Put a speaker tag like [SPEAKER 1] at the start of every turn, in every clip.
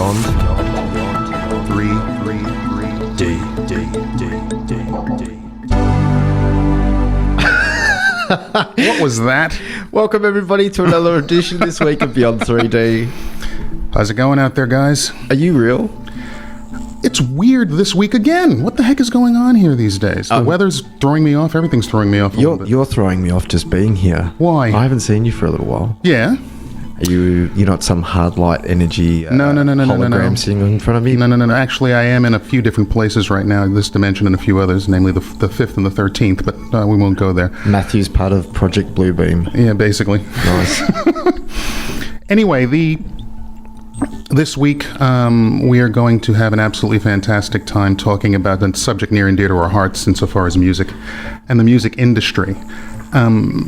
[SPEAKER 1] beyond 3D.
[SPEAKER 2] What was that?
[SPEAKER 1] Welcome everybody to another edition this week of Beyond 3D.
[SPEAKER 2] How's it going out there, guys?
[SPEAKER 1] Are you real?
[SPEAKER 2] It's weird this week again. What the heck is going on here these days? The weather's throwing me off. Everything's throwing me off a little bit.
[SPEAKER 1] You're throwing me off just being here.
[SPEAKER 2] Why?
[SPEAKER 1] I haven't seen you for a little while.
[SPEAKER 2] Yeah.
[SPEAKER 1] You're not some hard light energy
[SPEAKER 2] No.
[SPEAKER 1] hologram sitting in front of me?
[SPEAKER 2] No. Actually, I am in a few different places right now, this dimension and a few others, namely the 5th and the 13th, but we won't go there.
[SPEAKER 1] Matthew's part of Project Bluebeam.
[SPEAKER 2] Yeah, basically.
[SPEAKER 1] Nice.
[SPEAKER 2] Anyway, this week we are going to have an absolutely fantastic time talking about a subject near and dear to our hearts insofar as music and the music industry.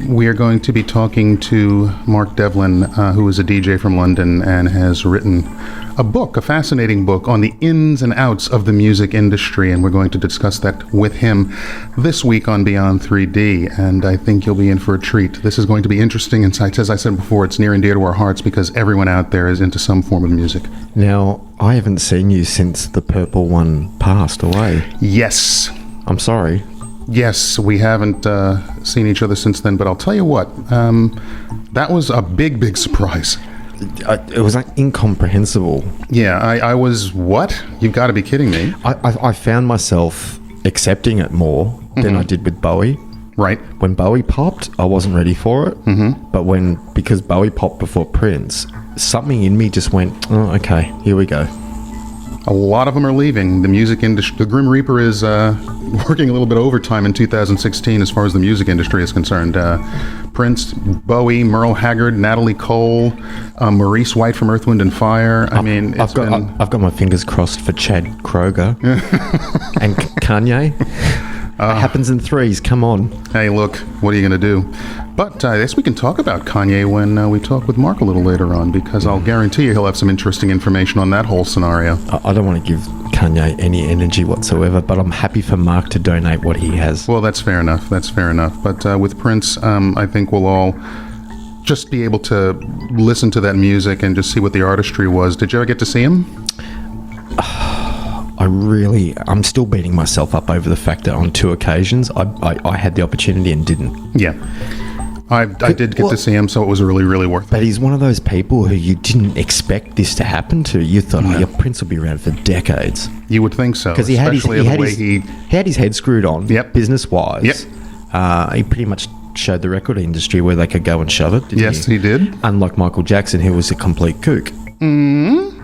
[SPEAKER 2] We are going to be talking to Mark Devlin, who is a DJ from London and has written a book, a fascinating book on the ins and outs of the music industry, and we're going to discuss that with him this week on Beyond 3D, and I think you'll be in for a treat. This is going to be interesting, and as I said before, it's near and dear to our hearts because everyone out there is into some form of music.
[SPEAKER 1] Now, I haven't seen you since the purple one passed away.
[SPEAKER 2] Yes.
[SPEAKER 1] I'm sorry.
[SPEAKER 2] Yes, we haven't seen each other since then, but I'll tell you what, that was a big surprise.
[SPEAKER 1] It was like incomprehensible.
[SPEAKER 2] Yeah, I was, what? You've got to be kidding me.
[SPEAKER 1] I found myself accepting it more than I did with Bowie.
[SPEAKER 2] Right.
[SPEAKER 1] When Bowie popped, I wasn't ready for it. Mm-hmm. But because Bowie popped before Prince, something in me just went, oh, okay, here we go.
[SPEAKER 2] A lot of them are leaving the music industry. The Grim Reaper is working a little bit overtime in 2016 as far as the music industry is concerned. Prince, Bowie, Merle Haggard, Natalie Cole, Maurice White from Earth, Wind and Fire. I've
[SPEAKER 1] got my fingers crossed for Chad Kroeger and Kanye. It happens in threes. Come on.
[SPEAKER 2] Hey, look, what are you going to do? But I guess we can talk about Kanye when we talk with Mark a little later on, because I'll guarantee you he'll have some interesting information on that whole scenario.
[SPEAKER 1] I don't want to give Kanye any energy whatsoever, but I'm happy for Mark to donate what he has.
[SPEAKER 2] Well, that's fair enough. But with Prince, I think we'll all just be able to listen to that music and just see what the artistry was. Did you ever get to see him?
[SPEAKER 1] I'm still beating myself up over the fact that on 2 occasions I had the opportunity and didn't.
[SPEAKER 2] Yeah. I did get to see him, so it was really worth it.
[SPEAKER 1] But he's one of those people who you didn't expect this to happen to. You thought, your Prince will be around for decades.
[SPEAKER 2] You would think so.
[SPEAKER 1] Because he had his head screwed on, business-wise.
[SPEAKER 2] Yep.
[SPEAKER 1] He pretty much showed the record industry where they could go and shove it, didn't
[SPEAKER 2] Yes, he did.
[SPEAKER 1] Unlike Michael Jackson, who was a complete kook.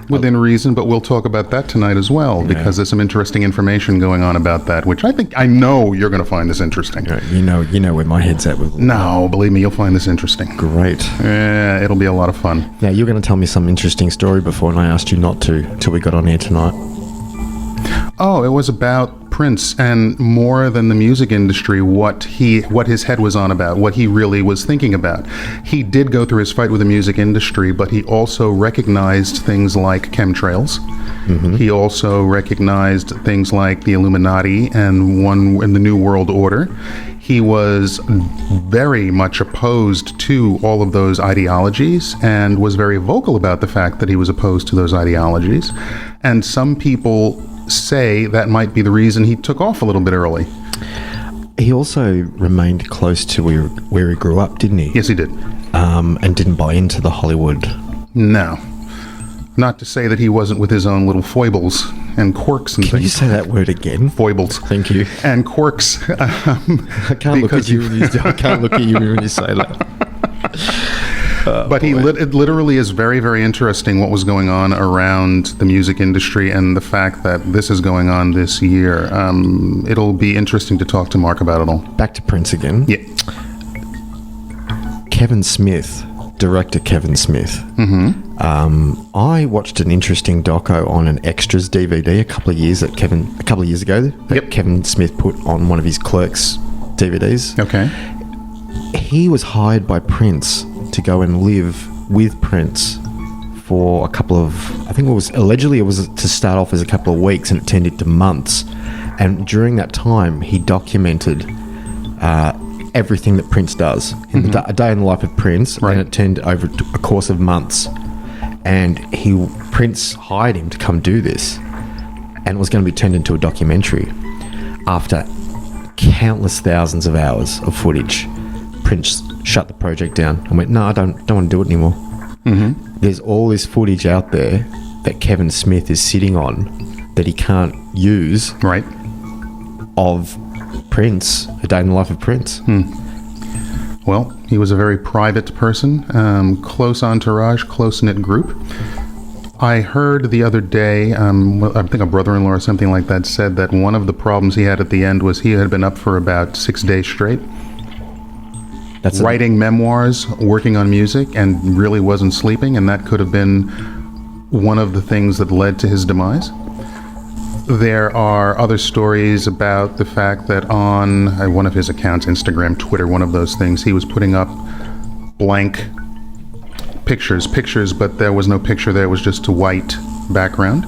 [SPEAKER 2] Within reason, but we'll talk about that tonight as well, because there's some interesting information going on about that, which I know you're going to find this interesting.
[SPEAKER 1] You know where my head's at with all
[SPEAKER 2] No, believe me, you'll find this interesting.
[SPEAKER 1] Great.
[SPEAKER 2] Yeah, it'll be a lot of fun.
[SPEAKER 1] Now, you're going to tell me some interesting story before, and I asked you not to, till we got on here tonight.
[SPEAKER 2] Oh, it was about Prince, and more than the music industry, what his head was on about, what he really was thinking about. He did go through his fight with the music industry, but he also recognized things like chemtrails. Mm-hmm. He also recognized things like the Illuminati and the New World Order. He was very much opposed to all of those ideologies and was very vocal about the fact that he was opposed to those ideologies. And some people say that might be the reason he took off a little bit early.
[SPEAKER 1] He also remained close to where he grew up, didn't he?
[SPEAKER 2] Yes, he did.
[SPEAKER 1] And didn't buy into the Hollywood.
[SPEAKER 2] No. Not to say that he wasn't with his own little foibles and quirks and things.
[SPEAKER 1] Can you say that word again?
[SPEAKER 2] Foibles.
[SPEAKER 1] Thank you.
[SPEAKER 2] And quirks.
[SPEAKER 1] I can't look at you when you say that.
[SPEAKER 2] But it literally is very, very interesting what was going on around the music industry and the fact that this is going on this year. It'll be interesting to talk to Mark about it all.
[SPEAKER 1] Back to Prince again.
[SPEAKER 2] Yeah.
[SPEAKER 1] Kevin Smith, director Kevin Smith. Mm-hmm. I watched an interesting doco on an Extras DVD a couple of years ago that Kevin Smith put on one of his Clerks DVDs.
[SPEAKER 2] Okay.
[SPEAKER 1] He was hired by Prince to go and live with Prince for a couple of, I think it was to start off as a couple of weeks, and it turned into months. And during that time, he documented everything that Prince does in a day in the life of Prince,
[SPEAKER 2] right.
[SPEAKER 1] And it turned over a course of months. And Prince hired him to come do this, and it was going to be turned into a documentary. After countless thousands of hours of footage, Prince shut the project down and went, no, I don't want to do it anymore. Mm-hmm. There's all this footage out there that Kevin Smith is sitting on that he can't use,
[SPEAKER 2] Right.
[SPEAKER 1] of Prince, A Day in the Life of Prince.
[SPEAKER 2] Well, he was a very private person, close entourage, close-knit group. I heard the other day, I think a brother-in-law or something like that said that one of the problems he had at the end was he had been up for about 6 days straight,
[SPEAKER 1] That's
[SPEAKER 2] writing memoirs, working on music, and really wasn't sleeping, and that could have been one of the things that led to his demise. There are other stories about the fact that on one of his accounts, Instagram, Twitter, one of those things, he was putting up blank pictures, but there was no picture there. It was just a white background.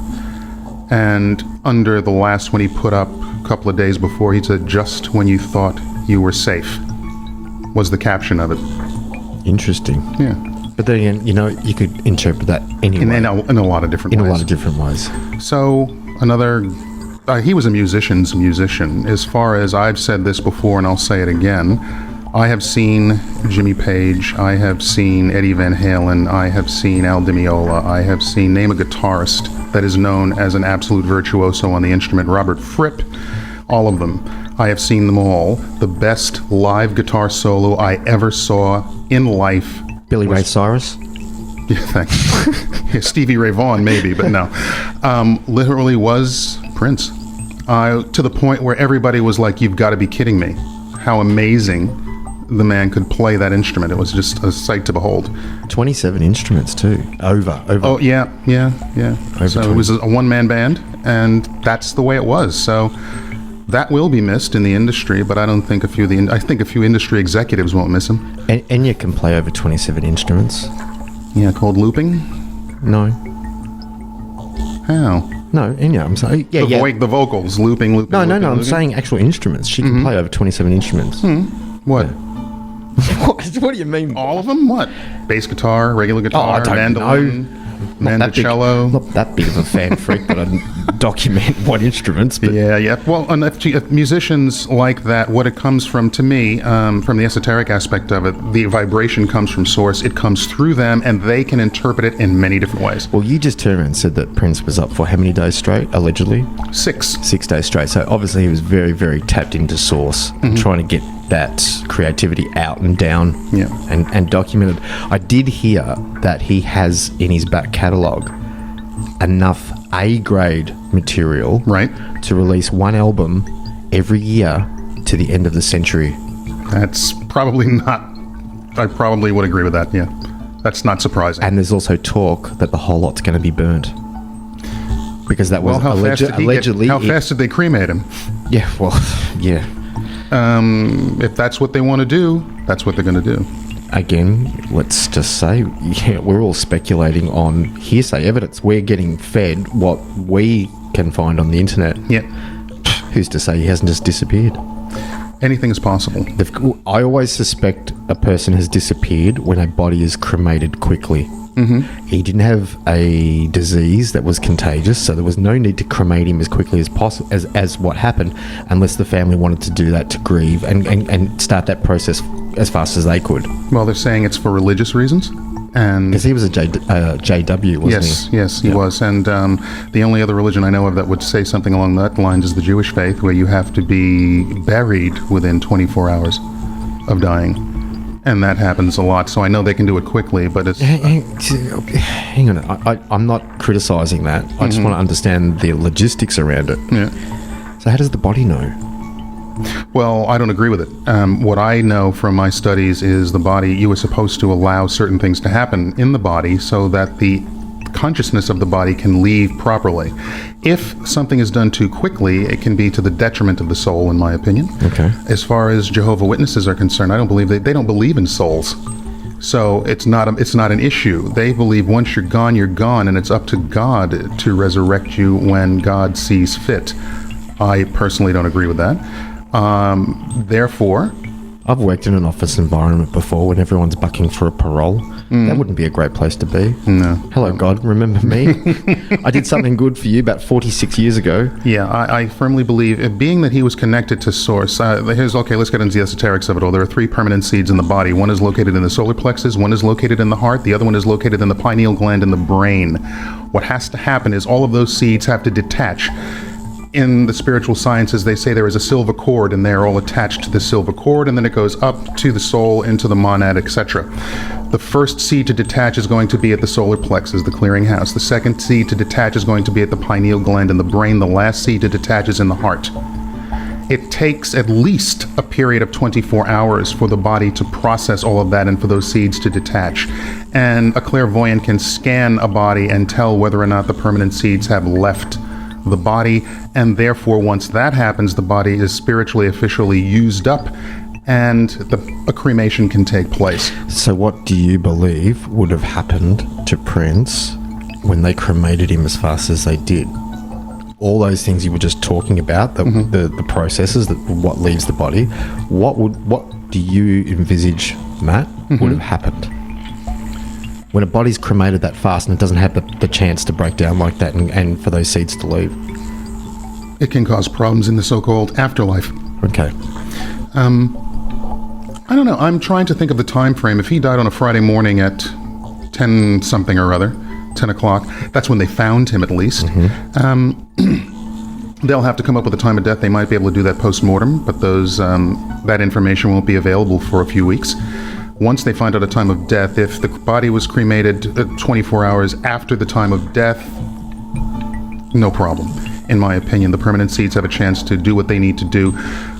[SPEAKER 2] And under the last one he put up a couple of days before, he said, "Just when you thought you were safe," was the caption of it.
[SPEAKER 1] interesting.
[SPEAKER 2] Yeah.
[SPEAKER 1] But then again, you could interpret that anyway.
[SPEAKER 2] In a lot of different ways.
[SPEAKER 1] In a lot of different ways.
[SPEAKER 2] So he was a musician's musician. As far as I've said this before, and I'll say it again, I have seen Jimmy Page, I have seen Eddie Van Halen, I have seen Al Di Meola, I have seen, name a guitarist that is known as an absolute virtuoso on the instrument, Robert Fripp, all of them. I have seen them all. The best live guitar solo I ever saw in life.
[SPEAKER 1] Billy Ray Cyrus?
[SPEAKER 2] Yeah, thanks. Yeah, Stevie Ray Vaughan, maybe, but no. Literally was Prince. To the point where everybody was like, "You've got to be kidding me." How amazing the man could play that instrument. It was just a sight to behold.
[SPEAKER 1] 27 instruments too. Over.
[SPEAKER 2] Oh, yeah. So
[SPEAKER 1] 20.
[SPEAKER 2] it was a one-man band, and that's the way it was. So that will be missed in the industry, but I don't think I think a few industry executives won't miss him.
[SPEAKER 1] Enya can play over 27 instruments.
[SPEAKER 2] Yeah, called looping?
[SPEAKER 1] No.
[SPEAKER 2] How?
[SPEAKER 1] No, Enya, I'm saying. Yeah,
[SPEAKER 2] The vocals, looping.
[SPEAKER 1] No,
[SPEAKER 2] looping,
[SPEAKER 1] I'm
[SPEAKER 2] looping.
[SPEAKER 1] saying actual instruments. She can play over 27 instruments.
[SPEAKER 2] What?
[SPEAKER 1] What do you mean?
[SPEAKER 2] All of them? What? Bass guitar, regular guitar,
[SPEAKER 1] I don't
[SPEAKER 2] mandolin, mandocello.
[SPEAKER 1] Not that big of a fan freak that I document what instruments, but
[SPEAKER 2] Yeah. Well, and if musicians like that, what it comes from, to me, from the esoteric aspect of it, the vibration comes from source. It comes through them, and they can interpret it in many different ways.
[SPEAKER 1] well, you just turned around and said that Prince was up for how many days straight, allegedly?
[SPEAKER 2] 6.
[SPEAKER 1] 6 days straight. So obviously he was very, very tapped into source and trying to get that creativity out and down and documented. I did hear that he has in his back catalogue enough A-grade material
[SPEAKER 2] Right.
[SPEAKER 1] to release one album every year to the end of the century.
[SPEAKER 2] That's probably not. I probably would agree with that. Yeah. That's not surprising.
[SPEAKER 1] And there's also talk that the whole lot's going to be burnt. Because that was
[SPEAKER 2] Well,
[SPEAKER 1] allegedly...
[SPEAKER 2] how fast did they cremate him?
[SPEAKER 1] Yeah, well, yeah.
[SPEAKER 2] If that's what they want to do, that's what they're going to do.
[SPEAKER 1] Again, let's just say, we're all speculating on hearsay evidence. We're getting fed what we can find on the internet.
[SPEAKER 2] Yeah.
[SPEAKER 1] Who's to say he hasn't just disappeared?
[SPEAKER 2] Anything is possible.
[SPEAKER 1] I always suspect a person has disappeared when a body is cremated quickly. Mm-hmm. He didn't have a disease that was contagious, so there was no need to cremate him as quickly as possible, as what happened, unless the family wanted to do that to grieve and start that process as fast as they could.
[SPEAKER 2] Well, they're saying it's for religious reasons. And
[SPEAKER 1] Because he was a JW, wasn't he?
[SPEAKER 2] Yes, he was. And the only other religion I know of that would say something along that line is the Jewish faith, where you have to be buried within 24 hours of dying. And that happens a lot, so I know they can do it quickly, but it's...
[SPEAKER 1] Hang on, I'm not criticising that. I just want to understand the logistics around it.
[SPEAKER 2] Yeah.
[SPEAKER 1] So how does the body know?
[SPEAKER 2] Well, I don't agree with it. What I know from my studies is the body, you were supposed to allow certain things to happen in the body so that the consciousness of the body can leave properly. If something is done too quickly, it can be to the detriment of the soul, in my opinion.
[SPEAKER 1] Okay.
[SPEAKER 2] As far as Jehovah Witnesses are concerned, I don't believe they don't believe in souls. So it's not an issue. They believe once you're gone, and it's up to God to resurrect you when God sees fit. I personally don't agree with that. Therefore,
[SPEAKER 1] I've worked in an office environment before when everyone's bucking for a parole. That wouldn't be a great place to be.
[SPEAKER 2] No.
[SPEAKER 1] Hello, God, remember me? I did something good for you about 46 years ago.
[SPEAKER 2] Yeah, I firmly believe, being that he was connected to Source, let's get into the esoterics of it all. There are 3 permanent seeds in the body. One is located in the solar plexus, one is located in the heart, the other one is located in the pineal gland in the brain. What has to happen is all of those seeds have to detach. In the spiritual sciences, they say there is a silver cord, and they're all attached to the silver cord, and then it goes up to the soul, into the monad, etc. The first seed to detach is going to be at the solar plexus, the clearinghouse. The second seed to detach is going to be at the pineal gland in the brain. The last seed to detach is in the heart. It takes at least a period of 24 hours for the body to process all of that and for those seeds to detach. And a clairvoyant can scan a body and tell whether or not the permanent seeds have left the body, and therefore once that happens, the body is spiritually officially used up, and a cremation can take place.
[SPEAKER 1] So what do you believe would have happened to Prince when they cremated him as fast as they did? All those things you were just talking about, the processes, what leaves the body, what do you envisage, Matt, would have happened when a body's cremated that fast and it doesn't have the chance to break down like that and for those seeds to leave?
[SPEAKER 2] It can cause problems in the so-called afterlife.
[SPEAKER 1] Okay.
[SPEAKER 2] I don't know. I'm trying to think of the time frame. If he died on a Friday morning at 10 something or other, 10 o'clock, that's when they found him at least. They'll have to come up with a time of death. They might be able to do that post-mortem, but that information won't be available for a few weeks. Once they find out a time of death, if the body was cremated 24 hours after the time of death, no problem. In my opinion, the permanent seeds have a chance to do what they need to do.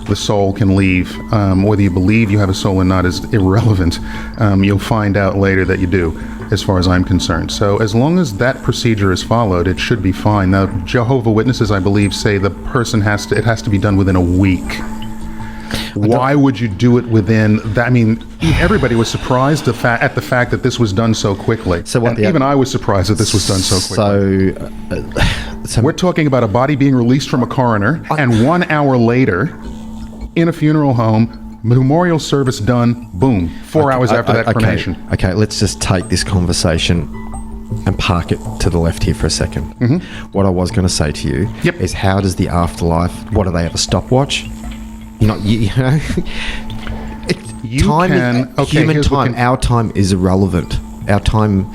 [SPEAKER 2] The soul can leave. Whether you believe you have a soul or not is irrelevant. You'll find out later that you do, as far as I'm concerned. So as long as that procedure is followed, it should be fine. Now, Jehovah's Witnesses, I believe, say the person it has to be done within a week. Why would you do it within that? I mean, everybody was surprised at the fact that this was done so quickly.
[SPEAKER 1] So
[SPEAKER 2] even I was surprised that this was done so quickly. So we're talking about a body being released from a coroner, and 1 hour later, in a funeral home, memorial service done, boom, 4 hours after that cremation.
[SPEAKER 1] Okay, let's just take this conversation and park it to the left here for a second. What I was going to say to you is, how does the afterlife, what do they have, a stopwatch? Human time, our time is irrelevant. Our time,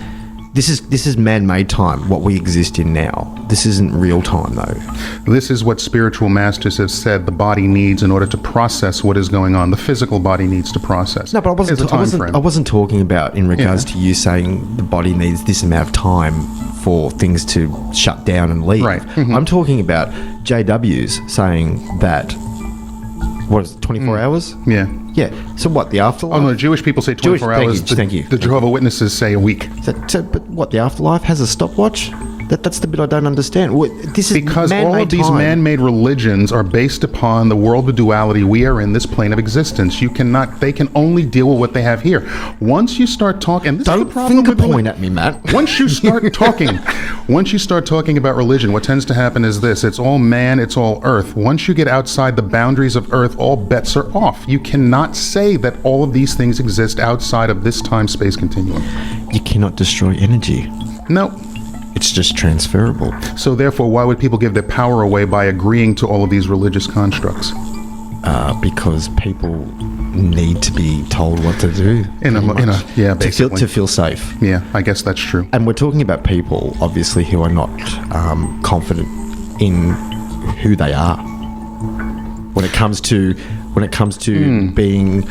[SPEAKER 1] this is man-made time, what we exist in now. This isn't real time, though.
[SPEAKER 2] This is what spiritual masters have said the body needs in order to process what is going on. The physical body needs to process.
[SPEAKER 1] No, but I wasn't talking about in regards to you saying the body needs this amount of time for things to shut down and leave.
[SPEAKER 2] Right.
[SPEAKER 1] I'm talking about JWs saying that, what is it, 24 hours?
[SPEAKER 2] Yeah.
[SPEAKER 1] Yeah. So what, the afterlife?
[SPEAKER 2] Oh, no, Jewish people say 24 hours.
[SPEAKER 1] Thank you.
[SPEAKER 2] The Jehovah's Witnesses say a week.
[SPEAKER 1] But what, the afterlife has a stopwatch? That's the bit I don't understand. This is
[SPEAKER 2] because all of these man-made religions are based upon the world of duality. We are in this plane of existence. They can only deal with what they have here. Once you start talking, and this
[SPEAKER 1] don't
[SPEAKER 2] is the problem
[SPEAKER 1] finger point at me, Matt.
[SPEAKER 2] Once you start talking about religion, what tends to happen is this: it's all man, it's all earth. Once you get outside the boundaries of earth, all bets are off. You cannot say that all of these things exist outside of this time-space continuum.
[SPEAKER 1] You cannot destroy energy.
[SPEAKER 2] No.
[SPEAKER 1] It's just transferable.
[SPEAKER 2] So therefore, why would people give their power away by agreeing to all of these religious constructs?
[SPEAKER 1] Because people need to be told what to do.
[SPEAKER 2] Basically.
[SPEAKER 1] To feel safe.
[SPEAKER 2] Yeah, I guess that's true.
[SPEAKER 1] And we're talking about people, obviously, who are not confident in who they are. When it comes to being,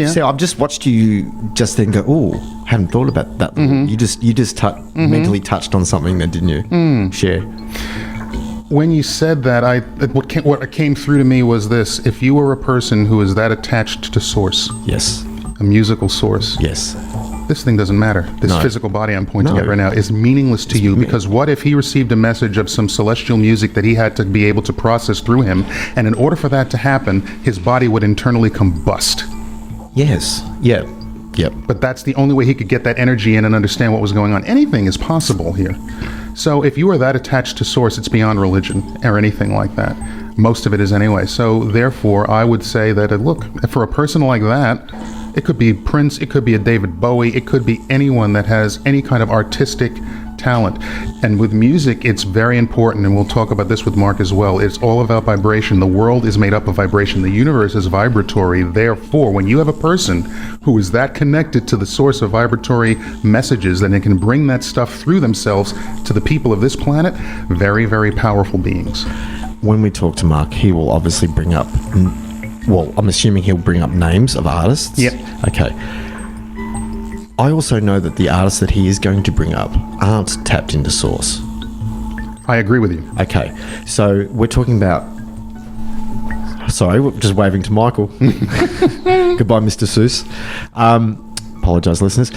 [SPEAKER 1] so I've just watched you just then go, oh, haven't thought about that. You just mentally touched on something then, didn't you? Share.
[SPEAKER 2] When you said that, what came through to me was this: if you were a person who is that attached to source,
[SPEAKER 1] yes,
[SPEAKER 2] a musical source,
[SPEAKER 1] yes,
[SPEAKER 2] this thing doesn't matter. This physical body I'm pointing at right now is meaningless to you, because what if he received a message of some celestial music that he had to be able to process through him, and in order for that to happen, his body would internally combust?
[SPEAKER 1] Yes. Yeah. Yep.
[SPEAKER 2] But that's the only way he could get that energy in and understand what was going on. Anything is possible here. So if you are that attached to source, it's beyond religion or anything like that. Most of it is anyway. So therefore, I would say that, look, for a person like that, it could be Prince, it could be a David Bowie, it could be anyone that has any kind of artistic talent. And with music, it's very important, and we'll talk about this with Mark as well. It's all about vibration. The world is made up of vibration. The universe is vibratory. Therefore, when you have a person who is that connected to the source of vibratory messages, then they can bring that stuff through themselves to the people of this planet. Very, very powerful beings.
[SPEAKER 1] When we talk to Mark, he will obviously bring up, well, I'm assuming he'll bring up names of artists.
[SPEAKER 2] Yep.
[SPEAKER 1] Okay. I also know that the artists that he is going to bring up aren't tapped into source.
[SPEAKER 2] I agree with you.
[SPEAKER 1] Okay. So we're talking about... Sorry, we're just waving to Michael. Goodbye, Mr. Seuss. Apologise, listeners.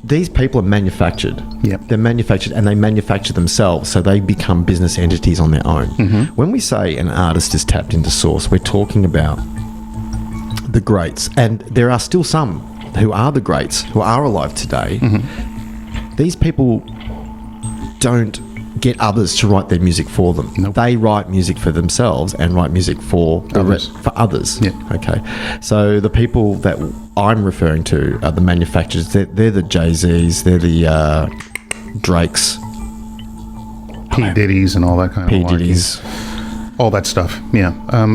[SPEAKER 1] These people are manufactured.
[SPEAKER 2] Yep.
[SPEAKER 1] They're manufactured, and they manufacture themselves, so they become business entities on their own. Mm-hmm. When we say an artist is tapped into source, we're talking about the greats, and there are still some who are the greats, who are alive today. Mm-hmm. These people don't get others to write their music for them.
[SPEAKER 2] Nope.
[SPEAKER 1] They write music for themselves and write music for others.
[SPEAKER 2] Yeah.
[SPEAKER 1] Okay. So the people that I'm referring to are the manufacturers. They're the Jay-Z's, they're the Drakes,
[SPEAKER 2] P. Diddy's and all that kind of
[SPEAKER 1] P. Diddy's.
[SPEAKER 2] All that stuff, yeah.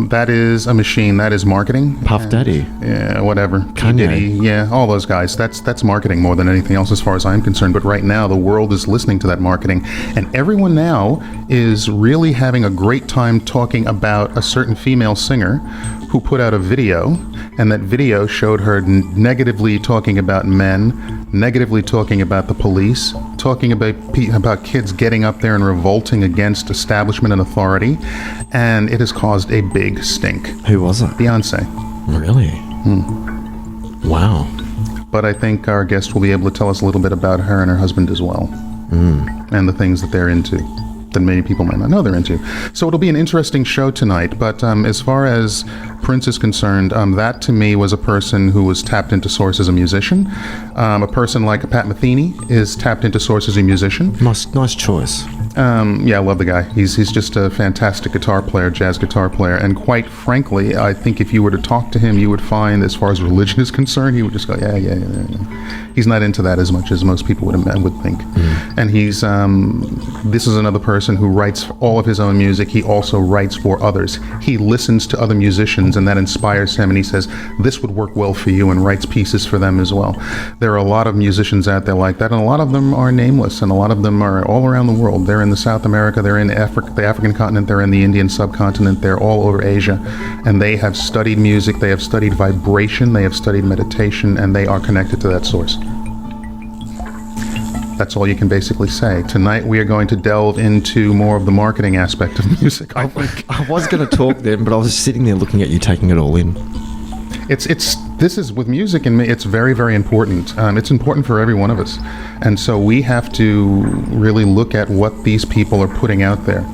[SPEAKER 2] That is a machine. That is marketing.
[SPEAKER 1] Puff Daddy.
[SPEAKER 2] Yeah, whatever.
[SPEAKER 1] Kayne.
[SPEAKER 2] P. Diddy, yeah, all those guys. That's marketing more than anything else as far as I'm concerned. But right now, the world is listening to that marketing. And everyone now is really having a great time talking about a certain female singer who put out a video, and that video showed her negatively talking about men, negatively talking about the police, talking about kids getting up there and revolting against establishment and authority, and it has caused a big stink.
[SPEAKER 1] Who was it?
[SPEAKER 2] Beyonce.
[SPEAKER 1] Really? Wow.
[SPEAKER 2] But I think our guest will be able to tell us a little bit about her and her husband as well, and the things that they're into that many people might not know they're into. So it'll be an interesting show tonight. But as far as Prince is concerned, that to me was a person who was tapped into source as a musician. A person like Pat Metheny is tapped into source as a musician.
[SPEAKER 1] Nice choice.
[SPEAKER 2] Yeah, I love the guy. He's just a fantastic guitar player, jazz guitar player. And quite frankly, I think if you were to talk to him, you would find, as far as religion is concerned, he would just go, yeah. He's not into that as much as most people would think. And he's this is another person who writes all of his own music. He also writes for others. He listens to other musicians, and that inspires him, and he says, this would work well for you, and writes pieces for them as well. There are a lot of musicians out there like that, and a lot of them are nameless, and a lot of them are all around the world. They're in the South America, they're in the African continent, they're in the Indian subcontinent, they're all over Asia, and they have studied music, they have studied vibration, they have studied meditation, and they are connected to that source. That's all you can basically say. Tonight we are going to delve into more of the marketing aspect of music, I think.
[SPEAKER 1] I was going to talk then, but I was sitting there looking at you taking it all in.
[SPEAKER 2] This is with music and me, it's very, very important. It's important for every one of us. And so we have to really look at what these people are putting out there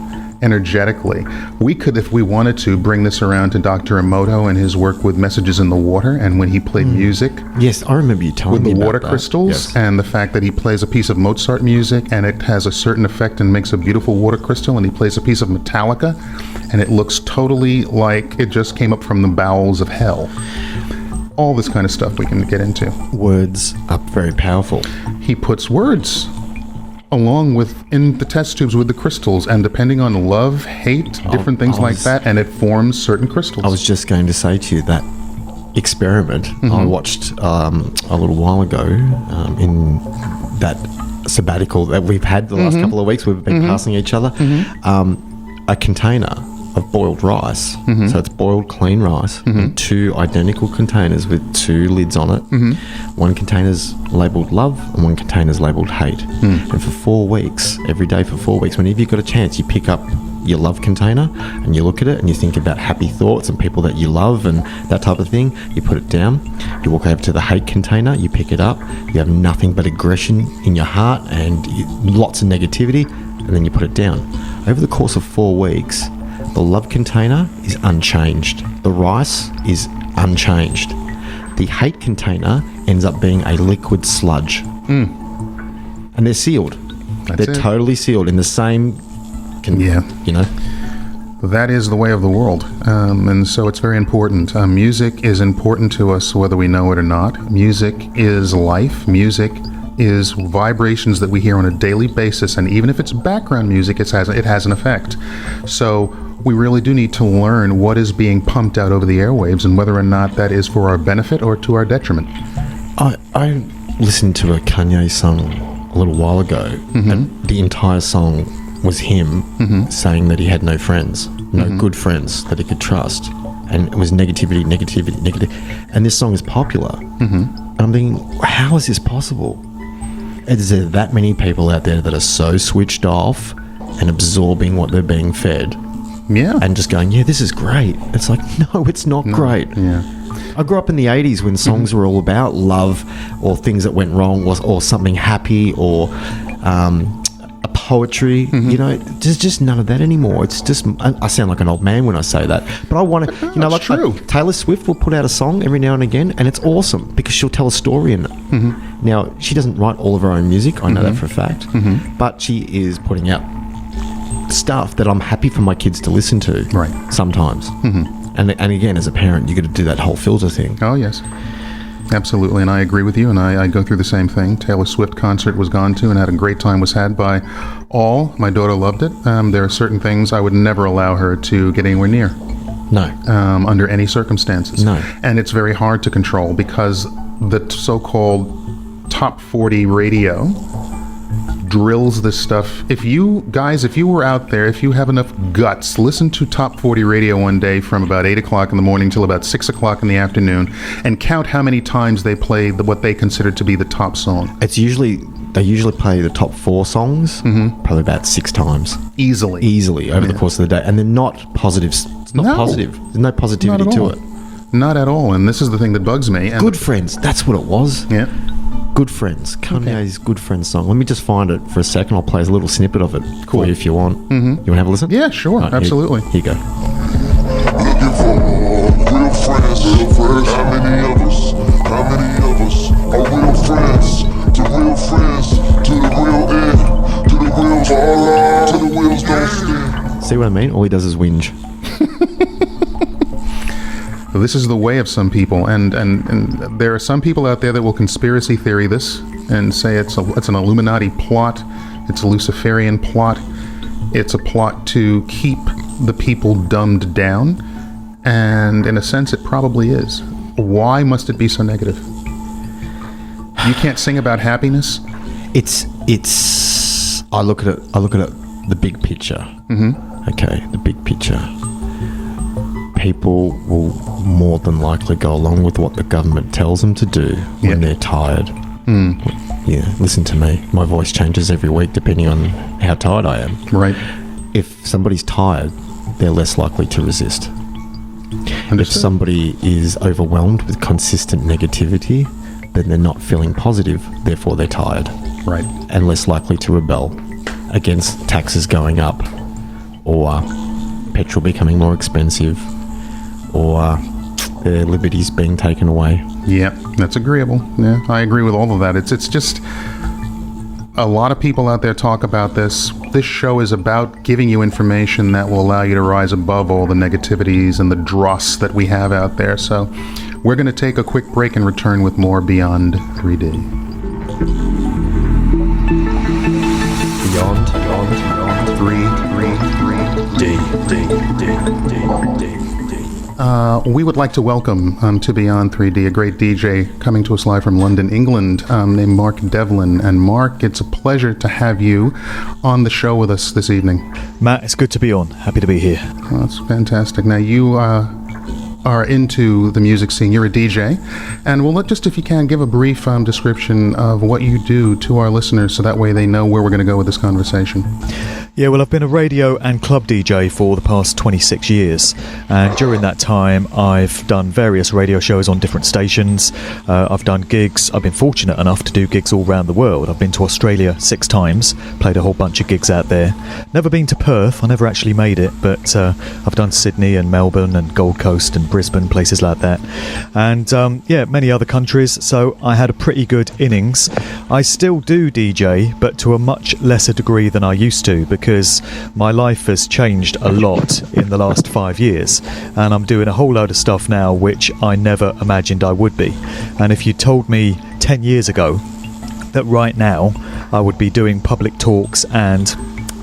[SPEAKER 2] energetically. We could, if we wanted to, bring this around to Dr. Emoto and his work with Messages in the Water, and when he played music.
[SPEAKER 1] Yes, I remember you telling me
[SPEAKER 2] with the water
[SPEAKER 1] about
[SPEAKER 2] crystals,
[SPEAKER 1] yes.
[SPEAKER 2] And the fact that he plays a piece of Mozart music and it has a certain effect and makes a beautiful water crystal, and he plays a piece of Metallica and it looks totally like it just came up from the bowels of hell. All this kind of stuff we can get into.
[SPEAKER 1] Words are very powerful.
[SPEAKER 2] He puts words along with in the test tubes with the crystals, and depending on love, hate, different things like that, and it forms certain crystals.
[SPEAKER 1] I was just going to say to you that experiment I watched a little while ago in that sabbatical that we've had the last couple of weeks. We've been passing each other a container of boiled rice. So it's boiled clean rice in two identical containers with two lids on it. One container's labelled love and one container's labelled hate. And for 4 weeks, every day for 4 weeks, whenever you've got a chance, you pick up your love container and you look at it and you think about happy thoughts and people that you love and that type of thing. You put it down. You walk over to the hate container, you pick it up. You have nothing but aggression in your heart and lots of negativity, and then you put it down. Over the course of 4 weeks, the love container is unchanged. The rice is unchanged. The hate container ends up being a liquid sludge. And they're sealed. They're totally sealed in the same, you know.
[SPEAKER 2] that is the way of the world. And so it's very important. Music is important to us whether we know it or not. Music is life. Music is vibrations that we hear on a daily basis, and even if it's background music, it has an effect. So we really do need to learn what is being pumped out over the airwaves and whether or not that is for our benefit or to our detriment.
[SPEAKER 1] I listened to a Kanye song a little while ago, and the entire song was him saying that he had no friends, no good friends that he could trust, and it was negativity. And this song is popular, and I'm thinking, how is this possible? Is there that many people out there that are so switched off and absorbing what they're being fed?
[SPEAKER 2] Yeah.
[SPEAKER 1] And just going, yeah, this is great. It's like, no, it's not great.
[SPEAKER 2] Yeah.
[SPEAKER 1] I grew up in the 80s when songs were all about love or things that went wrong or something happy or a poetry. You know, there's just none of that anymore. It's just, I sound like an old man when I say that. But I want to, you know, like
[SPEAKER 2] true.
[SPEAKER 1] Taylor Swift will put out a song every now and again, and it's awesome because she'll tell a story in it. Now, she doesn't write all of her own music. I know that for a fact. But she is putting out stuff that I'm happy for my kids to listen to.
[SPEAKER 2] Right.
[SPEAKER 1] Sometimes. And again, as a parent, you got to do that whole filter thing.
[SPEAKER 2] Oh, yes. Absolutely, and I agree with you, and I go through the same thing. Taylor Swift concert was gone to and had a great time, was had by all. My daughter loved it. There are certain things I would never allow her to get anywhere near.
[SPEAKER 1] No.
[SPEAKER 2] Under any circumstances.
[SPEAKER 1] No.
[SPEAKER 2] And it's very hard to control because the so-called top 40 radio drills this stuff. If you were out there, if you have enough guts, listen to top 40 radio one day from about 8 o'clock in the morning till about 6 o'clock in the afternoon and count how many times they play what they consider to be the top song.
[SPEAKER 1] They usually play the top 4 songs probably about 6 times. Easily over the course of the day. And they're not positive. It's not positive. There's no positivity to it.
[SPEAKER 2] Not at all. And this is the thing that bugs me. And
[SPEAKER 1] Good Friends. That's what it was.
[SPEAKER 2] Yeah.
[SPEAKER 1] Good Friends. Kanye's Good Friends song. Let me just find it for a second. I'll play a little snippet of it for you if you want. You want to have a listen?
[SPEAKER 2] Yeah, sure.
[SPEAKER 1] Right,
[SPEAKER 2] absolutely.
[SPEAKER 1] Here you go.
[SPEAKER 3] Looking for real friends. How many of us are real friends? To real friends, to the real end, to the wheels fall off, to the wheels don't spin.
[SPEAKER 1] See what I mean? All he does is whinge.
[SPEAKER 2] This is the way of some people, and there are some people out there that will conspiracy theory this and say it's an Illuminati plot, it's a Luciferian plot, it's a plot to keep the people dumbed down, and in a sense it probably is. Why must it be so negative? You can't sing about happiness?
[SPEAKER 1] It's I look at it the big picture. Okay, the big picture. People will more than likely go along with what the government tells them to do when they're tired. Yeah, listen to me. My voice changes every week depending on how tired I am.
[SPEAKER 2] Right.
[SPEAKER 1] If somebody's tired, they're less likely to resist.
[SPEAKER 2] Understood.
[SPEAKER 1] If somebody is overwhelmed with consistent negativity, then they're not feeling positive, therefore they're tired.
[SPEAKER 2] Right.
[SPEAKER 1] And less likely to rebel against taxes going up or petrol becoming more expensive or their liberties being taken away.
[SPEAKER 2] Yeah, that's agreeable. Yeah, I agree with all of that. It's just a lot of people out there talk about this. This show is about giving you information that will allow you to rise above all the negativities and the dross that we have out there. So we're going to take a quick break and return with more Beyond 3D.
[SPEAKER 1] Beyond
[SPEAKER 2] 3D. We would like to welcome to Beyond 3D a great DJ coming to us live from London, England, named Mark Devlin. And Mark, it's a pleasure to have you on the show with us this evening.
[SPEAKER 4] Matt, it's good to be on. Happy to be here.
[SPEAKER 2] Well, that's fantastic. Now, you are into the music scene. You're a DJ. And we'll just, if you can, give a brief description of what you do to our listeners so that way they know where we're going to go with this conversation.
[SPEAKER 4] Yeah, well, I've been a radio and club DJ for the past 26 years, and during that time I've done various radio shows on different stations. I've done gigs. I've been fortunate enough to do gigs all around the world. I've been to Australia 6 times, played a whole bunch of gigs out there. Never been to Perth, I never actually made it, but I've done Sydney and Melbourne and Gold Coast and Brisbane, places like that, and many other countries, so I had a pretty good innings. I still do DJ, but to a much lesser degree than I used to, because my life has changed a lot in the last 5 years, and I'm doing a whole load of stuff now which I never imagined I would be. And if you told me 10 years ago that right now I would be doing public talks and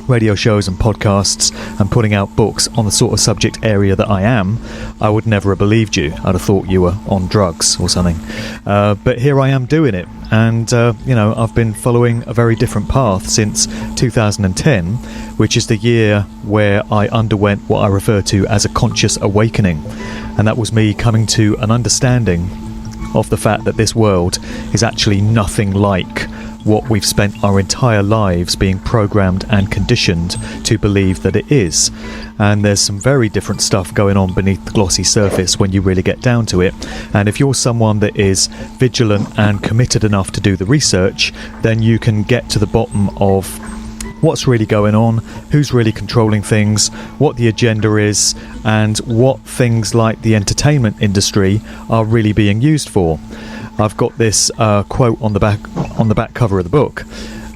[SPEAKER 4] radio shows and podcasts and putting out books on the sort of subject area that I am, I would never have believed you. I'd have thought you were on drugs or something. But here I am doing it, and I've been following a very different path since 2010, which is the year where I underwent what I refer to as a conscious awakening, and that was me coming to an understanding of the fact that this world is actually nothing like what we've spent our entire lives being programmed and conditioned to believe that it is. And there's some very different stuff going on beneath the glossy surface when you really get down to it. And if you're someone that is vigilant and committed enough to do the research, then you can get to the bottom of what's really going on, who's really controlling things, what the agenda is, and what things like the entertainment industry are really being used for. I've got this quote on the back cover of the book,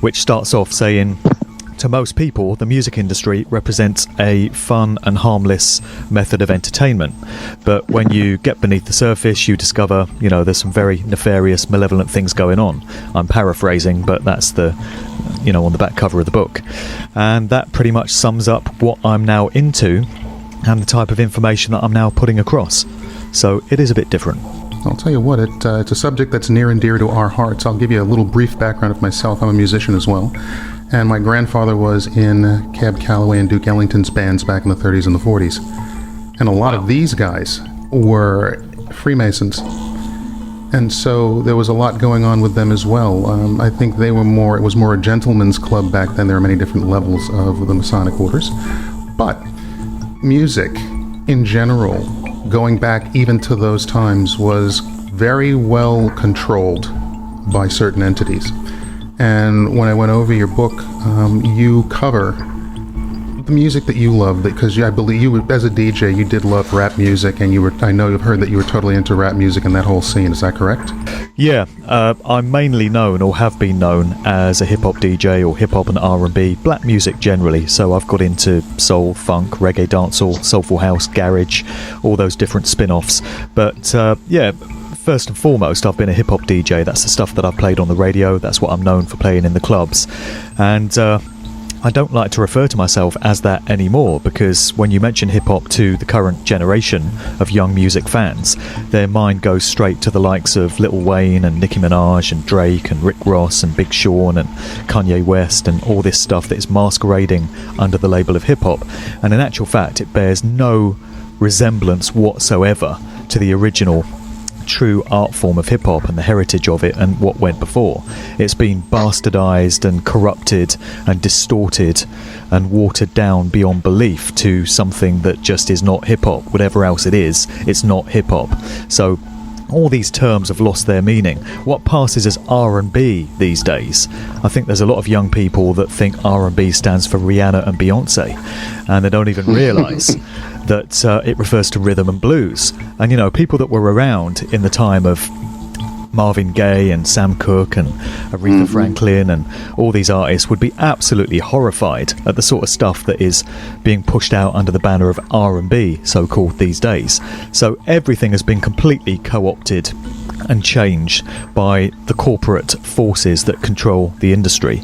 [SPEAKER 4] which starts off saying, "To most people, the music industry represents a fun and harmless method of entertainment. But when you get beneath the surface, you discover, there's some very nefarious, malevolent things going on." I'm paraphrasing, but that's on the back cover of the book. And that pretty much sums up what I'm now into and the type of information that I'm now putting across. So it is a bit different.
[SPEAKER 2] I'll tell you what, it's a subject that's near and dear to our hearts. I'll give you a little brief background of myself. I'm a musician as well. And my grandfather was in Cab Calloway and Duke Ellington's bands back in the 30s and the 40s. And a lot of these guys were Freemasons. And so there was a lot going on with them as well. I think it was more a gentleman's club back then. There were many different levels of the Masonic orders. But music in general, going back even to those times, was very well controlled by certain entities. And when I went over your book, you cover the music that you love, because I believe you, as a DJ, you did love rap music, and I know you've heard that you were totally into rap music and that whole scene. Is that correct?
[SPEAKER 4] Yeah, I'm mainly known, or have been known, as a hip-hop DJ, or hip-hop and R&B, black music generally. So I've got into soul, funk, reggae, dancehall, soulful house, garage, all those different spin-offs. But first and foremost, I've been a hip-hop DJ. That's the stuff that I've played on the radio. That's what I'm known for playing in the clubs. And I don't like to refer to myself as that anymore, because when you mention hip-hop to the current generation of young music fans, their mind goes straight to the likes of Lil Wayne and Nicki Minaj and Drake and Rick Ross and Big Sean and Kanye West and all this stuff that is masquerading under the label of hip-hop. And in actual fact, it bears no resemblance whatsoever to the original true art form of hip-hop and the heritage of it and what went before. It's been bastardized and corrupted and distorted and watered down beyond belief to something that just is not hip-hop. Whatever else it is, it's not hip-hop. So all these terms have lost their meaning. What passes as R&B these days? I think there's a lot of young people that think R&B stands for Rihanna and Beyonce, and they don't even realise that it refers to rhythm and blues. And people that were around in the time of Marvin Gaye and Sam Cooke and Aretha Franklin and all these artists would be absolutely horrified at the sort of stuff that is being pushed out under the banner of R&B, so-called, these days. So everything has been completely co-opted and changed by the corporate forces that control the industry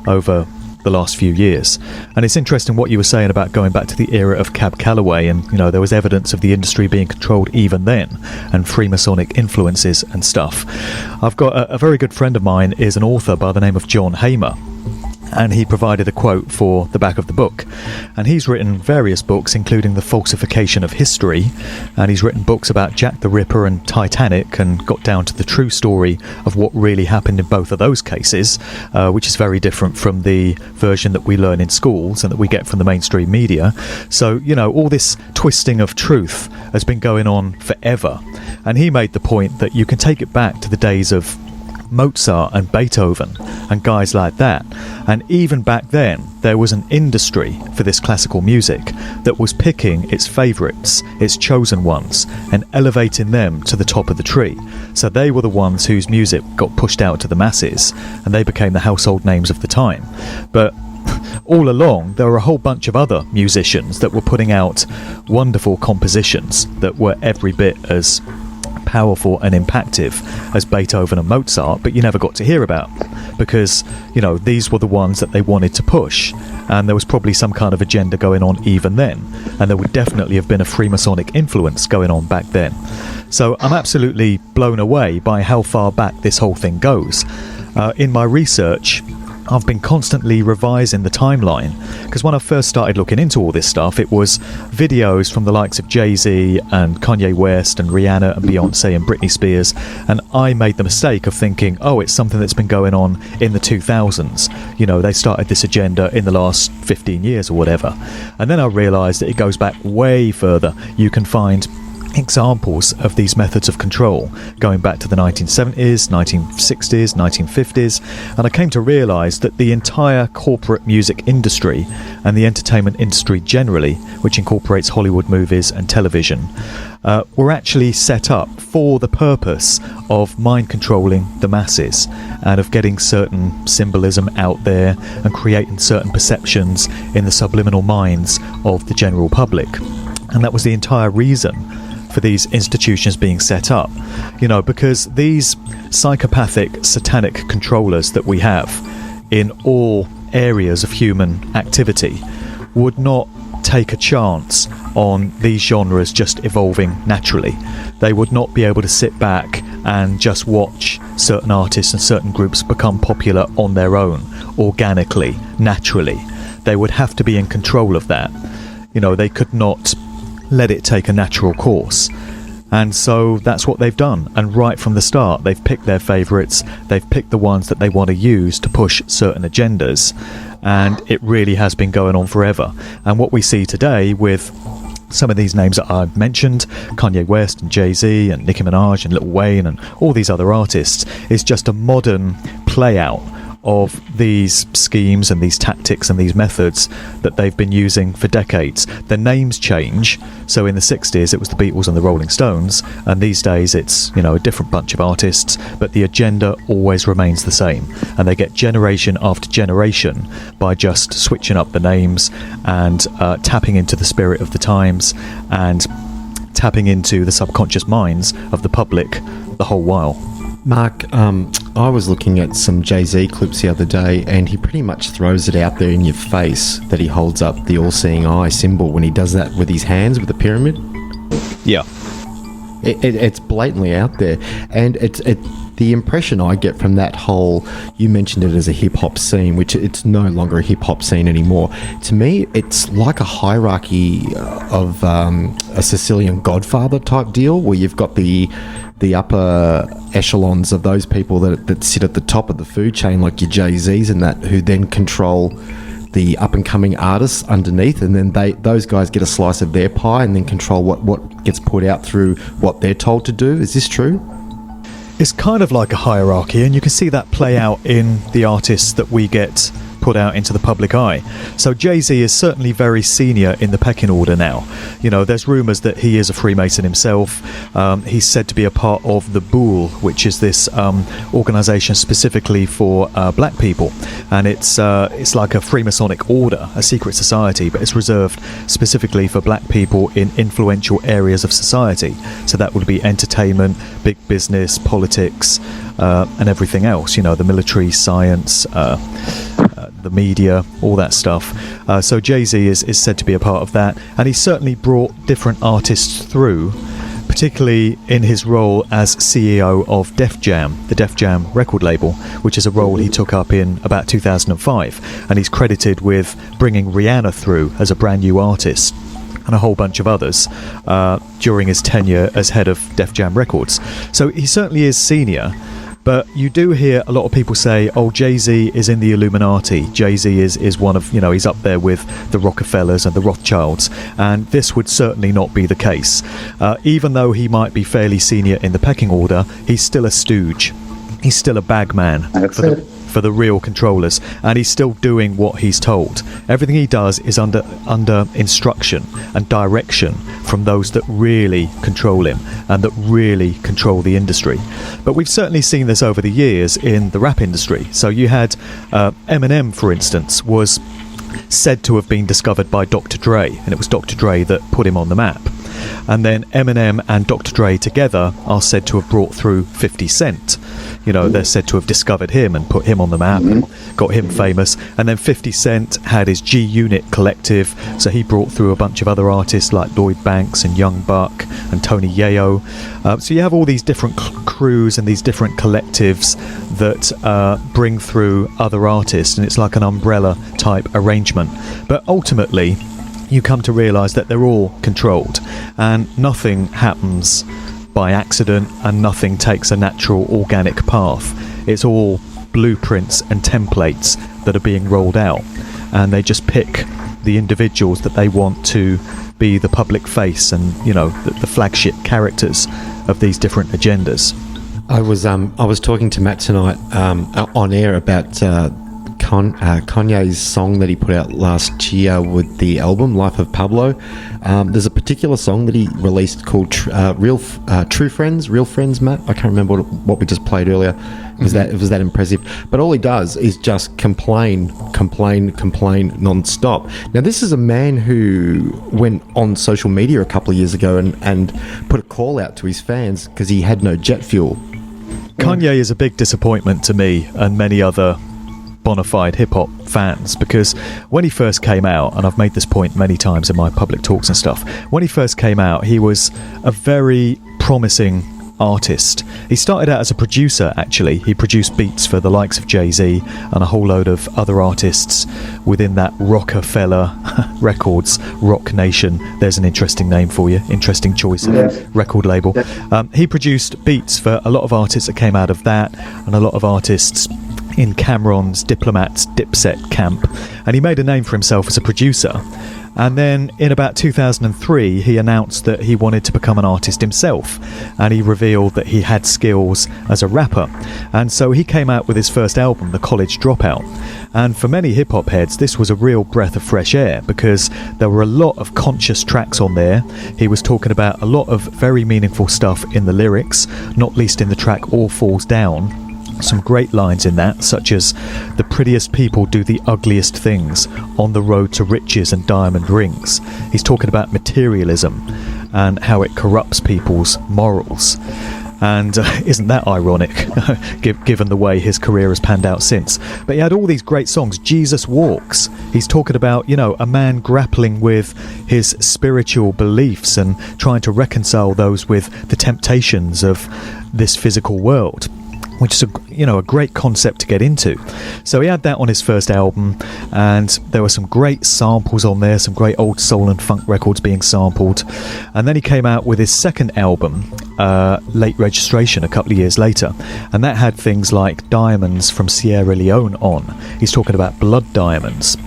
[SPEAKER 4] over the last few years. And it's interesting what you were saying about going back to the era of Cab Calloway, and there was evidence of the industry being controlled even then, and Freemasonic influences and stuff. I've got a very good friend of mine is an author by the name of John Hamer, and he provided a quote for the back of the book. And he's written various books, including The Falsification of History, and he's written books about Jack the Ripper and Titanic, and got down to the true story of what really happened in both of those cases, which is very different from the version that we learn in schools and that we get from the mainstream media. So, all this twisting of truth has been going on forever. And he made the point that you can take it back to the days of Mozart and Beethoven and guys like that, and even back then there was an industry for this classical music that was picking its favourites, its chosen ones, and elevating them to the top of the tree. So they were the ones whose music got pushed out to the masses, and they became the household names of the time. But all along there were a whole bunch of other musicians that were putting out wonderful compositions that were every bit as powerful and impactful as Beethoven and Mozart, but you never got to hear about, because these were the ones that they wanted to push, and there was probably some kind of agenda going on even then, and there would definitely have been a Freemasonic influence going on back then. So I'm absolutely blown away by how far back this whole thing goes. In my research, I've been constantly revising the timeline, because when I first started looking into all this stuff, it was videos from the likes of Jay-Z and Kanye West and Rihanna and Beyonce and Britney Spears, and I made the mistake of thinking, oh, it's something that's been going on in the 2000s. They started this agenda in the last 15 years or whatever. And then I realised that it goes back way further. You can find examples of these methods of control going back to the 1970s, 1960s, 1950s, and I came to realise that the entire corporate music industry and the entertainment industry generally, which incorporates Hollywood movies and television, were actually set up for the purpose of mind controlling the masses and of getting certain symbolism out there and creating certain perceptions in the subliminal minds of the general public. And that was the entire reason for these institutions being set up, because these psychopathic satanic controllers that we have in all areas of human activity would not take a chance on these genres just evolving naturally. They would not be able to sit back and just watch certain artists and certain groups become popular on their own, organically, naturally. They would have to be in control of that. They could not let it take a natural course. And so that's what they've done. And right from the start, they've picked their favourites. They've picked the ones that they want to use to push certain agendas. And it really has been going on forever. And what we see today with some of these names that I've mentioned, Kanye West and Jay-Z and Nicki Minaj and Lil Wayne and all these other artists, is just a modern play out of these schemes and these tactics and these methods that they've been using for decades. The names change. So in the 60s it was the Beatles and the Rolling Stones, and these days it's a different bunch of artists, but the agenda always remains the same, and they get generation after generation by just switching up the names and tapping into the spirit of the times and tapping into the subconscious minds of the public the whole while.
[SPEAKER 1] Mark, I was looking at some Jay-Z clips the other day, and he pretty much throws it out there in your face that he holds up the all-seeing eye symbol when he does that with his hands with the pyramid.
[SPEAKER 4] Yeah.
[SPEAKER 1] It's blatantly out there, and the impression I get from that whole, you mentioned it as a hip-hop scene, which it's no longer a hip-hop scene anymore. To me, it's like a hierarchy of a Sicilian Godfather type deal, where you've got the upper echelons of those people that sit at the top of the food chain, like your Jay-Z's and that, who then control the up-and-coming artists underneath, and then those guys get a slice of their pie and then control what gets put out through what they're told to do. Is this true?
[SPEAKER 4] It's kind of like a hierarchy, and you can see that play out in the artists that we get put out into the public eye. So Jay-Z is certainly very senior in the pecking order now. There's rumours that he is a Freemason himself. He's said to be a part of the Boule, which is this organisation specifically for black people, and it's like a Freemasonic order, a secret society, but it's reserved specifically for black people in influential areas of society. So that would be entertainment, big business, politics, and everything else, the military, science, the media, all that stuff. So Jay-Z is said to be a part of that, and he certainly brought different artists through, particularly in his role as CEO of Def Jam, the Def Jam record label, which is a role he took up in about 2005, and he's credited with bringing Rihanna through as a brand new artist and a whole bunch of others during his tenure as head of Def Jam Records. So he certainly is senior. But you do hear a lot of people say, oh, Jay-Z is in the Illuminati. Jay-Z is one of, he's up there with the Rockefellers and the Rothschilds. And this would certainly not be the case. Even though he might be fairly senior in the pecking order, he's still a stooge. He's still a bagman for the real controllers. And he's still doing what he's told. Everything he does is under instruction and direction from those that really control him and that really control the industry. But we've certainly seen this over the years in the rap industry. So you had Eminem, for instance, was said to have been discovered by Dr. Dre, and it was Dr. Dre that put him on the map. And then Eminem and Dr. Dre together are said to have brought through 50 Cent. You know, they're said to have discovered him and put him on the map and got him famous. And then 50 Cent had his G-Unit collective, so he brought through a bunch of other artists like Lloyd Banks and Young Buck and Tony Yayo. So you have all these different crews and these different collectives that bring through other artists, and it's like an umbrella type arrangement. But ultimately, you come to realise that they're all controlled, and nothing happens by accident, and nothing takes a natural organic path. It's all blueprints and templates that are being rolled out, and they just pick the individuals that they want to be the public face and, you know, the flagship characters of these different agendas.
[SPEAKER 1] I was talking to Matt tonight on air about Kanye's song that he put out last year with the album Life of Pablo. There's a particular song that he released called True Friends, Real Friends, Matt. I can't remember what we just played earlier. It was that impressive. But all he does is just complain non-stop. Now, this is a man who went on social media a couple of years ago and put a call out to his fans because he had no jet fuel.
[SPEAKER 4] Kanye is a big disappointment to me and many other bona fide hip-hop fans, because when he first came out, and I've made this point many times in my public talks and stuff, when he first came out, he was a very promising artist. He started out as a producer, actually. He produced beats for the likes of Jay-Z and a whole load of other artists within that Rockefeller Records, Rock Nation. There's an interesting name for you, interesting choice of record label. He produced beats for a lot of artists that came out of that, and a lot of artists in Cameron's Diplomat's Dipset camp, and he made a name for himself as a producer. And then in about 2003 he announced that he wanted to become an artist himself, and he revealed that he had skills as a rapper, and so he came out with his first album, The College Dropout. And for many hip-hop heads, this was a real breath of fresh air, because there were a lot of conscious tracks on there. He was talking about a lot of very meaningful stuff in the lyrics, not least in the track All Falls Down. Some great lines in that, such as, "The prettiest people do the ugliest things on the road to riches and diamond rings." He's talking about materialism and how it corrupts people's morals. And isn't that ironic, given the way his career has panned out since? But he had all these great songs. Jesus Walks. He's talking about, you know, a man grappling with his spiritual beliefs and trying to reconcile those with the temptations of this physical world, which is a great concept to get into. So he had that on his first album, and there were some great samples on there, some great old soul and funk records being sampled. And then he came out with his second album, Late Registration, a couple of years later, and that had things like Diamonds from Sierra Leone on. He's talking about blood diamonds.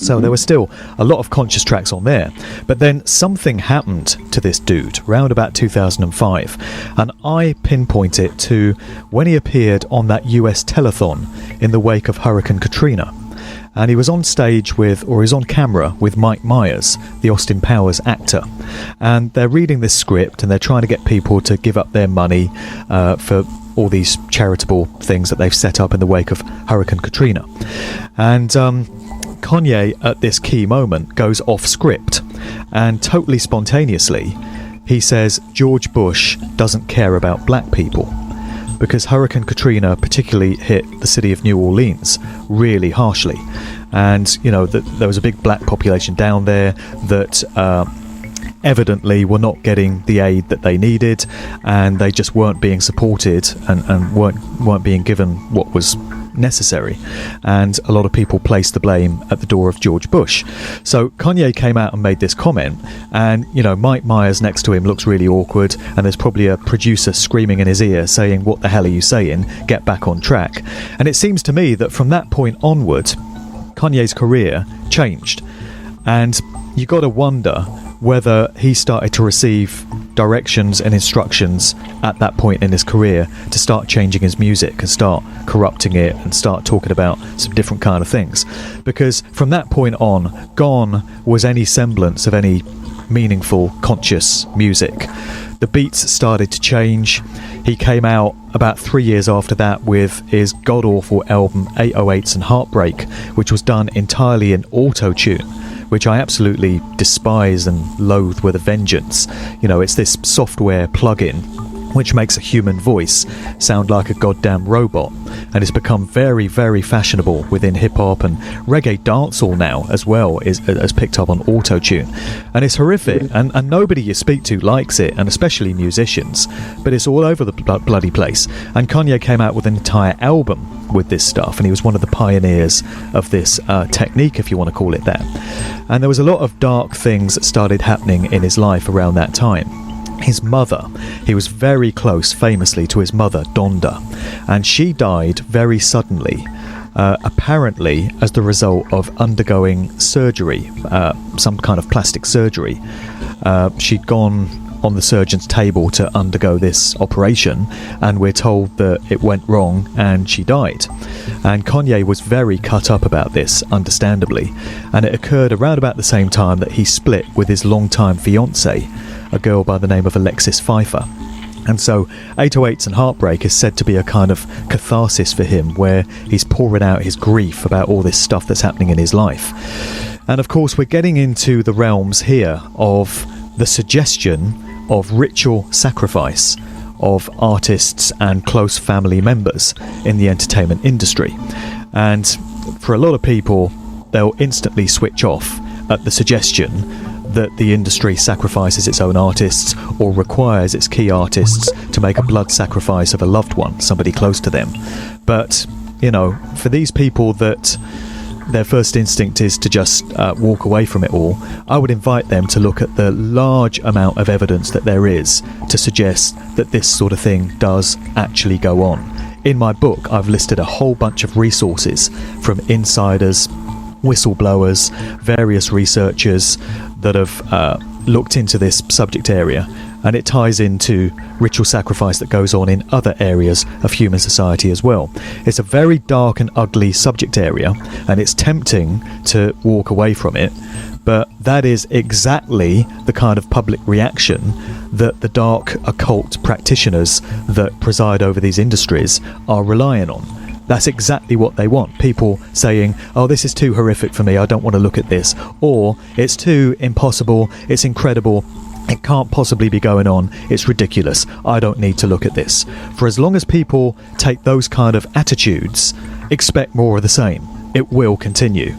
[SPEAKER 4] So there were still a lot of conscious tracks on there. But then something happened to this dude round about 2005, and I pinpoint it to when he appeared on that US telethon in the wake of Hurricane Katrina. And he was on stage with, or he's on camera with, Mike Myers, the Austin Powers actor. And they're reading this script, and they're trying to get people to give up their money for all these charitable things that they've set up in the wake of Hurricane Katrina. And Kanye, at this key moment, goes off script, and totally spontaneously he says George Bush doesn't care about black people, because Hurricane Katrina particularly hit the city of New Orleans really harshly, and you know that there was a big black population down there that evidently were not getting the aid that they needed, and they just weren't being supported and weren't being given what was necessary, and a lot of people placed the blame at the door of George Bush. So Kanye came out and made this comment, and you know, Mike Myers next to him looks really awkward, and there's probably a producer screaming in his ear saying, "What the hell are you saying? Get back on track." And it seems to me that from that point onward, Kanye's career changed, and you got to wonder whether he started to receive directions and instructions at that point in his career to start changing his music and start corrupting it and start talking about some different kind of things. Because from that point on, gone was any semblance of any meaningful, conscious music. The beats started to change. He came out about 3 years after that with his god-awful album 808s and Heartbreak, which was done entirely in auto-tune, which I absolutely despise and loathe with a vengeance. You know, it's this software plug-in which makes a human voice sound like a goddamn robot, and it's become very, very fashionable within hip-hop, and reggae dancehall now as well has picked up on auto-tune, and it's horrific, and nobody you speak to likes it, and especially musicians, but it's all over the bloody place. And Kanye came out with an entire album with this stuff, and he was one of the pioneers of this technique, if you want to call it that. And there was a lot of dark things that started happening in his life around that time. His mother, he was very close, famously, to his mother, Donda, and she died very suddenly, apparently as the result of undergoing surgery, some kind of plastic surgery. She'd gone on the surgeon's table to undergo this operation, and we're told that it went wrong and she died. And Kanye was very cut up about this, understandably, and it occurred around about the same time that he split with his longtime fiancée, a girl by the name of Alexis Pfeiffer. And so 808s and Heartbreak is said to be a kind of catharsis for him, where he's pouring out his grief about all this stuff that's happening in his life. And of course we're getting into the realms here of the suggestion of ritual sacrifice of artists and close family members in the entertainment industry. And for a lot of people, they'll instantly switch off at the suggestion that the industry sacrifices its own artists or requires its key artists to make a blood sacrifice of a loved one, somebody close to them. But, you know, for these people that their first instinct is to just walk away from it all, I would invite them to look at the large amount of evidence that there is to suggest that this sort of thing does actually go on. In my book, I've listed a whole bunch of resources from insiders, whistleblowers, various researchers that have looked into this subject area, and it ties into ritual sacrifice that goes on in other areas of human society as well. It's a very dark and ugly subject area, and it's tempting to walk away from it, but that is exactly the kind of public reaction that the dark occult practitioners that preside over these industries are relying on. That's exactly what they want. People saying, oh, this is too horrific for me, I don't want to look at this. Or, it's too impossible, it's incredible, it can't possibly be going on, it's ridiculous, I don't need to look at this. For as long as people take those kind of attitudes, expect more of the same. It will continue.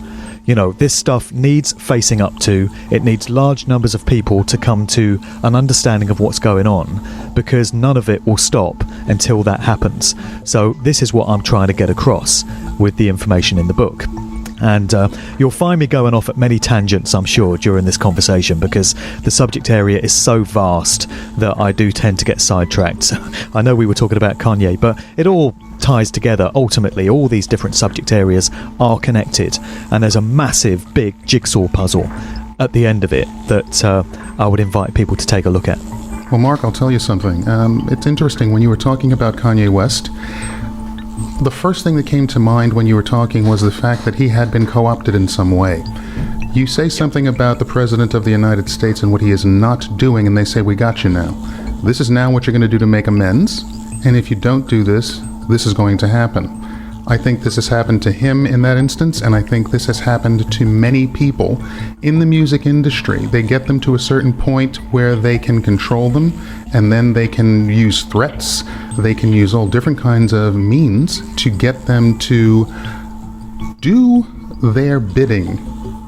[SPEAKER 4] You know, this stuff needs facing up to. It needs large numbers of people to come to an understanding of what's going on, because none of it will stop until that happens. So this is what I'm trying to get across with the information in the book. And you'll find me going off at many tangents, I'm sure, during this conversation, because the subject area is so vast that I do tend to get sidetracked. I know we were talking about Kanye, but it all ties together. Ultimately, all these different subject areas are connected, and there's a massive, big jigsaw puzzle at the end of it that I would invite people to take a look at.
[SPEAKER 2] Well, Mark, I'll tell you something. It's interesting, when you were talking about Kanye West, the first thing that came to mind when you were talking was the fact that he had been co-opted in some way. You say something about the President of the United States and what he is not doing, and they say, we got you now. This is now what you're going to do to make amends, and if you don't do this, this is going to happen. I think this has happened to him in that instance, and I think this has happened to many people in the music industry. They get them to a certain point where they can control them, and then they can use threats. They can use all different kinds of means to get them to do their bidding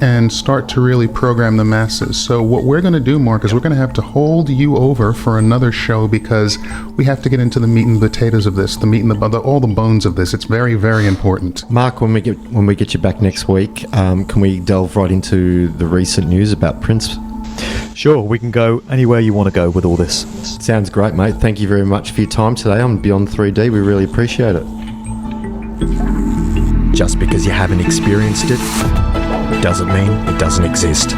[SPEAKER 2] and start to really program the masses. So what we're going to do, Mark, is we're going to have to hold you over for another show, because we have to get into the meat and potatoes of this, the meat and all the bones of this. It's very, very important.
[SPEAKER 1] Mark, when we get you back next week, can we delve right into the recent news about Prince?
[SPEAKER 4] Sure, we can go anywhere you want to go with all this.
[SPEAKER 1] Sounds great, mate. Thank you very much for your time today on Beyond 3D. We really appreciate it.
[SPEAKER 5] Just because you haven't experienced it doesn't mean it doesn't exist.